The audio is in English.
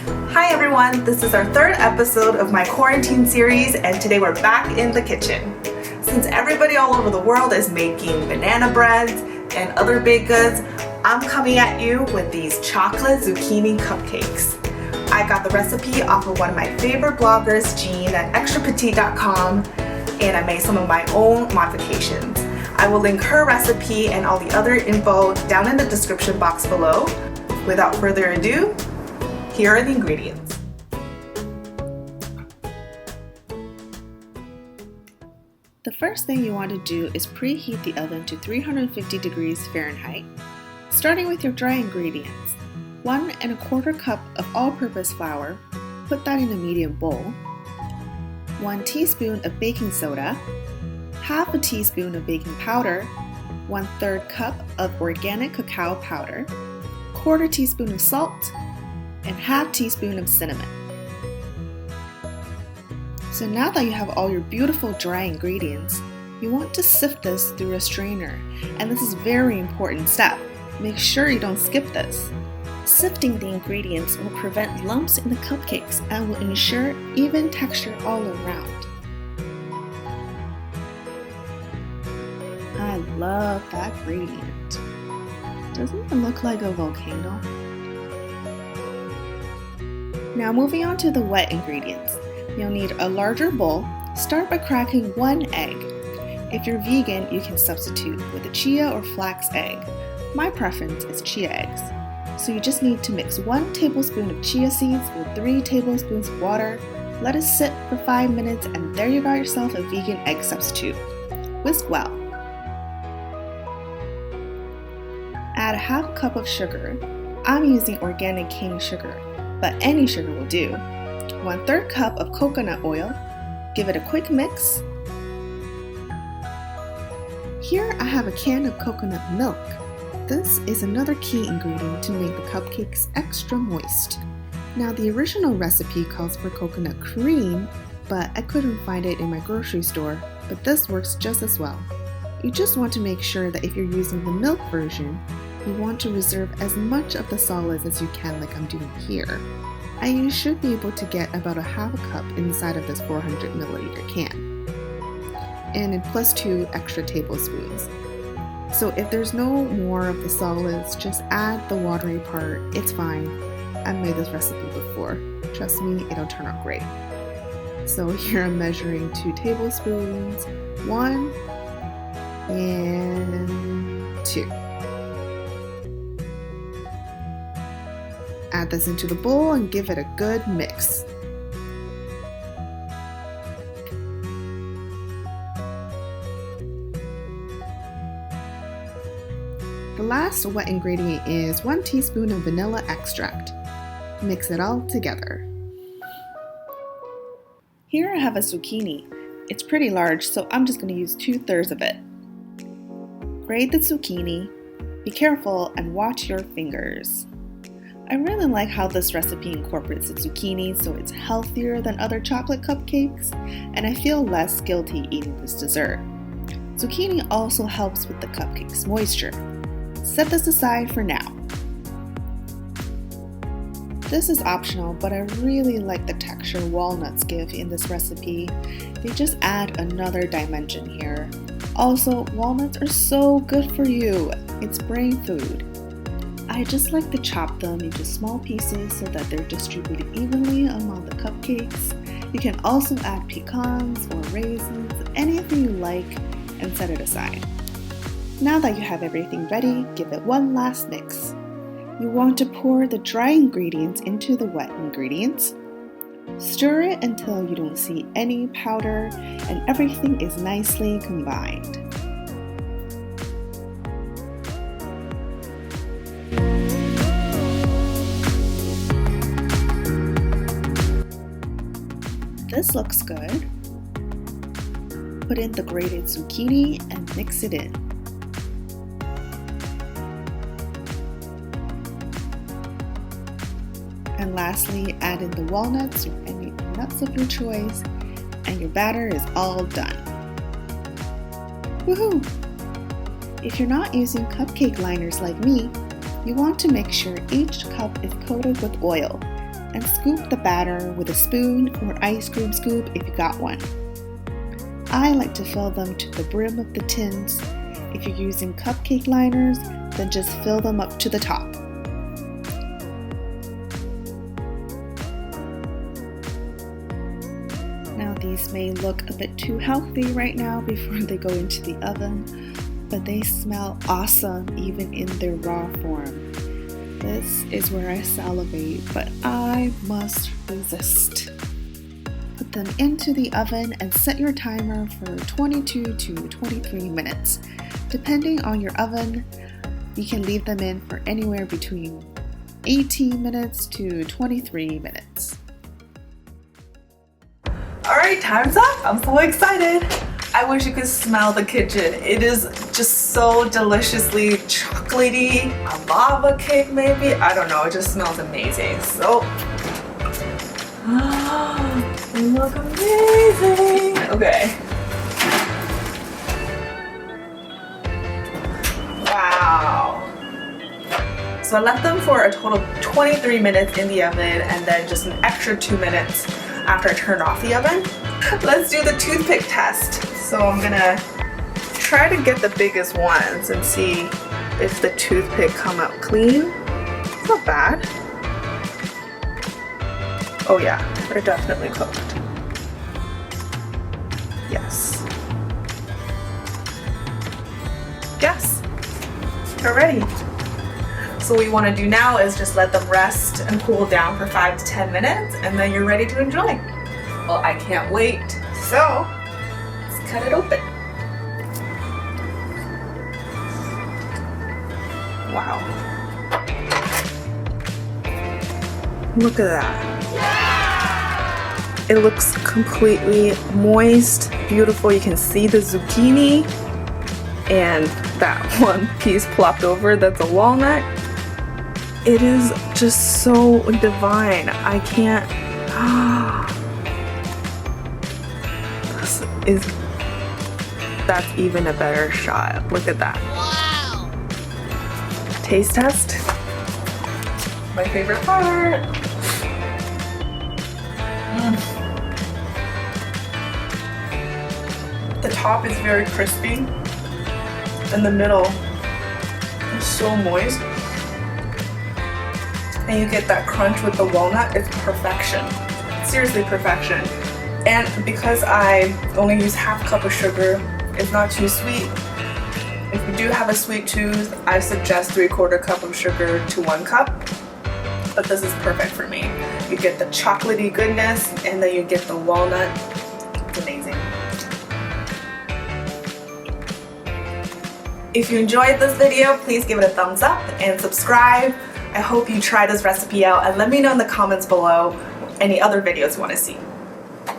Hi everyone, this is our third episode of my quarantine series, and today we're back in the kitchen. Since everybody all over the world is making banana breads and other baked goods, I'm coming at you with these chocolate zucchini cupcakes. I got the recipe off of one of my favorite bloggers, Jean at extrapetit.com, and I made some of my own modifications. I will link her recipe and all the other info down in the description box below. Without further ado, here are the ingredients. The first thing you want to do is preheat the oven to 350 degrees Fahrenheit, starting with your dry ingredients. 1 1/4 cup of all-purpose flour, put that in a medium bowl. 1 teaspoon of baking soda, half a teaspoon of baking powder, 1/3 cup of organic cacao powder, 1/4 teaspoon of salt, and half teaspoon of cinnamon. So now that you have all your beautiful dry ingredients, you want to sift this through a strainer, and this is a very important step. Make sure you don't skip this. Sifting the ingredients will prevent lumps in the cupcakes and will ensure even texture all around. I love that gradient. Doesn't it look like a volcano? Now moving on to the wet ingredients. You'll need a larger bowl. Start by cracking 1 egg. If you're vegan, you can substitute with a chia or flax egg. My preference is chia eggs. So you just need to mix 1 tablespoon of chia seeds with 3 tablespoons of water. Let it sit for 5 minutes, and there you got yourself a vegan egg substitute. Whisk well. Add a half cup of sugar. I'm using organic cane sugar, but any sugar will do. 1/3 cup of coconut oil. Give it a quick mix. Here I have a can of coconut milk. This is another key ingredient to make the cupcakes extra moist. Now the original recipe calls for coconut cream, but I couldn't find it in my grocery store, but this works just as well. You just want to make sure that if you're using the milk version, you want to reserve as much of the solids as you can, like I'm doing here. And you should be able to get about a half a cup inside of this 400 milliliter can. And plus 2 extra tablespoons. So if there's no more of the solids, just add the watery part, it's fine. I've made this recipe before. Trust me, it'll turn out great. So here I'm measuring 2 tablespoons, 1 and 2. Add this into the bowl and give it a good mix. The last wet ingredient is 1 teaspoon of vanilla extract. Mix it all together. Here I have a zucchini. It's pretty large, so I'm just going to use 2/3 of it. Grate the zucchini. Be careful and watch your fingers. I really like how this recipe incorporates the zucchini, so it's healthier than other chocolate cupcakes, and I feel less guilty eating this dessert. Zucchini also helps with the cupcake's moisture. Set this aside for now. This is optional, but I really like the texture walnuts give in this recipe. They just add another dimension here. Also, walnuts are so good for you. It's brain food. I just like to chop them into small pieces so that they're distributed evenly among the cupcakes. You can also add pecans or raisins, anything you like, and set it aside. Now that you have everything ready, give it one last mix. You want to pour the dry ingredients into the wet ingredients. Stir it until you don't see any powder and everything is nicely combined. This looks good. Put in the grated zucchini and mix it in. And lastly, add in the walnuts or any nuts of your choice, and your batter is all done. Woohoo! If you're not using cupcake liners like me, you want to make sure each cup is coated with oil and scoop the batter with a spoon or ice cream scoop if you got one. I like to fill them to the brim of the tins. If you're using cupcake liners, then just fill them up to the top. Now these may look a bit too healthy right now before they go into the oven, but they smell awesome even in their raw form. This is where I salivate, but I must resist. Put them into the oven and set your timer for 22 to 23 minutes. Depending on your oven, you can leave them in for anywhere between 18 minutes to 23 minutes. Alright, time's up! I'm so excited! I wish you could smell the kitchen. It is just so deliciously chocolatey. A lava cake maybe? I don't know, it just smells amazing. So, they look amazing! Okay. Wow. So I left them for a total of 23 minutes in the oven and then just an extra 2 minutes after I turned off the oven. Let's do the toothpick test. So I'm gonna try to get the biggest ones and see if the toothpick come out clean. It's not bad. Oh yeah, they're definitely cooked. Yes. Yes, they're ready. So what you want to do now is just let them rest and cool down for 5 to 10 minutes and then you're ready to enjoy. Well, I can't wait. So, let's cut it open. Wow. Look at that. It looks completely moist, beautiful. You can see the zucchini and that one piece plopped over, that's a walnut. It is just so divine. I can't. That's even a better shot. Look at that. Wow. Taste test. My favorite part. The top is very crispy and the middle is so moist. And you get that crunch with the walnut. It's perfection. Seriously perfection. And because I only use half cup of sugar, it's not too sweet. If you do have a sweet tooth, I suggest 3/4 cup of sugar to 1 cup. But this is perfect for me. You get the chocolatey goodness and then you get the walnut. It's amazing. If you enjoyed this video, please give it a thumbs up and subscribe. I hope you try this recipe out and let me know in the comments below any other videos you want to see.